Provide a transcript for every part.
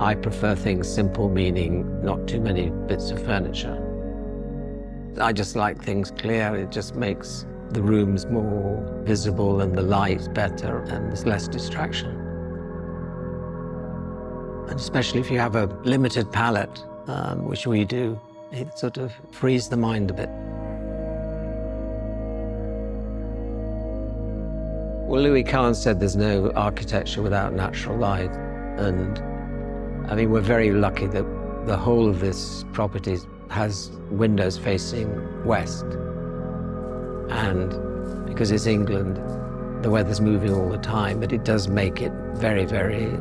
I prefer things simple, meaning not too many bits of furniture. I just like things clear. It just makes the rooms more visible and the light better, and there's less distraction. And especially if you have a limited palette, which we do, it sort of frees the mind a bit. Well, Louis Kahn said there's no architecture without natural light. And I mean, we're very lucky that the whole of this property has windows facing west. And because it's England, the weather's moving all the time, but it does make it very, very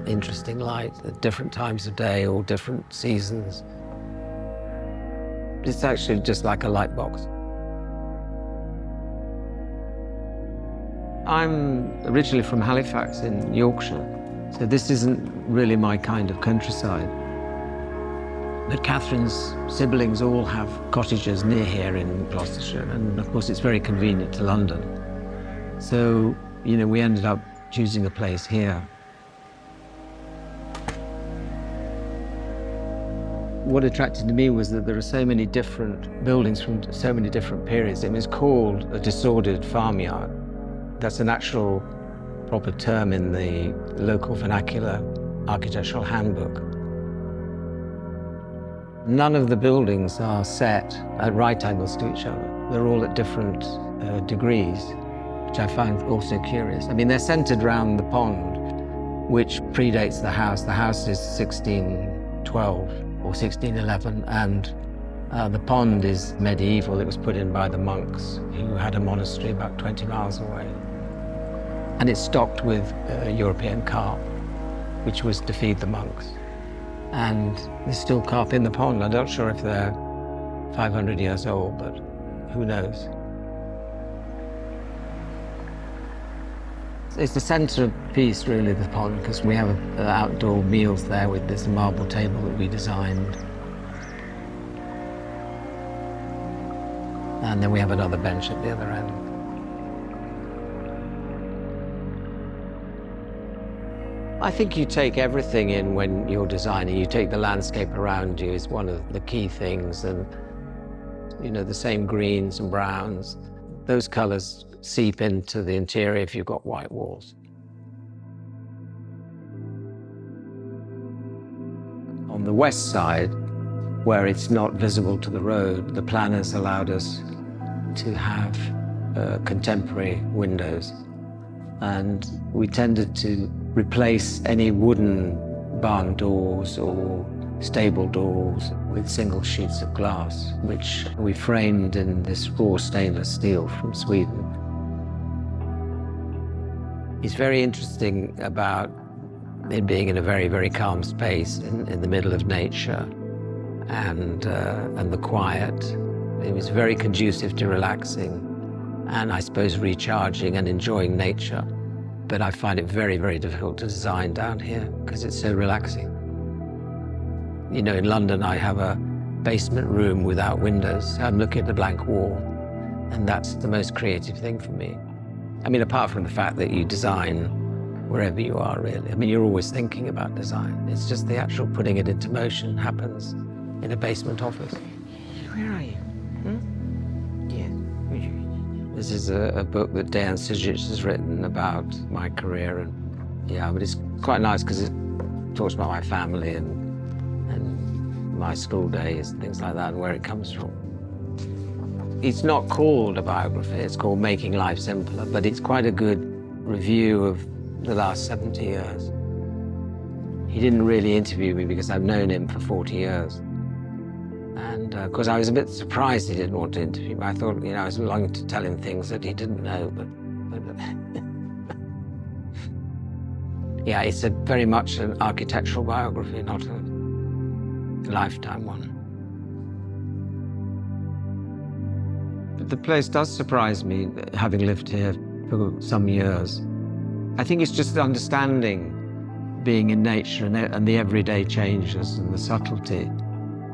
interesting light at different times of day or different seasons. It's actually just like a light box. I'm originally from Halifax in Yorkshire, so this isn't really my kind of countryside. But Catherine's siblings all have cottages near here in Gloucestershire, and of course it's very convenient to London. So, you know, we ended up choosing a place here. What attracted me was that there are so many different buildings from so many different periods. It was called a disordered farmyard. That's an actual proper term in the local vernacular architectural handbook. None of the buildings are set at right angles to each other. They're all at different degrees, which I find also curious. I mean, they're centered around the pond, which predates the house. The house is 1612 or 1611, and the pond is medieval. It was put in by the monks who had a monastery about 20 miles away. And it's stocked with European carp, which was to feed the monks. And there's still carp in the pond. I'm not sure if they're 500 years old, but who knows? It's the centerpiece, really, the pond, because we have outdoor meals there with this marble table that we designed. And then we have another bench at the other end. I think you take everything in when you're designing. You take the landscape around you is one of the key things, and you know, the same greens and browns, those colors seep into the interior if you've got white walls. On the west side, where it's not visible to the road, the planners allowed us to have contemporary windows, and we tended to replace any wooden barn doors or stable doors with single sheets of glass, which we framed in this raw stainless steel from Sweden. It's very interesting about it being in a very, very calm space in the middle of nature and the quiet. It was very conducive to relaxing and, I suppose, recharging and enjoying nature. But I find it very, very difficult to design down here because it's so relaxing. You know, in London, I have a basement room without windows. I'm looking at a blank wall, and that's the most creative thing for me. I mean, apart from the fact that you design wherever you are, really. I mean, you're always thinking about design. It's just the actual putting it into motion happens in a basement office. Where are you? This is a book that Dejan Sijic has written about my career, and yeah, but it's quite nice because it talks about my family and my school days and things like that and where it comes from. It's not called a biography, it's called Making Life Simpler, but it's quite a good review of the last 70 years. He didn't really interview me because I've known him for 40 years. And of course, I was a bit surprised he didn't want to interview me. I thought, you know, I was longing to tell him things that he didn't know, but yeah, it's very much an architectural biography, not a lifetime one. But the place does surprise me, having lived here for some years. I think it's just understanding being in nature and the everyday changes and the subtlety.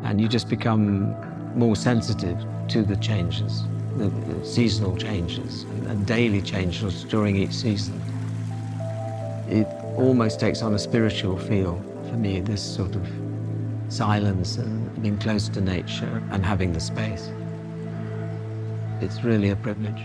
And you just become more sensitive to the changes, the seasonal changes and daily changes during each season. It almost takes on a spiritual feel for for me, this sort of silence and being close to nature and having the space. It's really a privilege.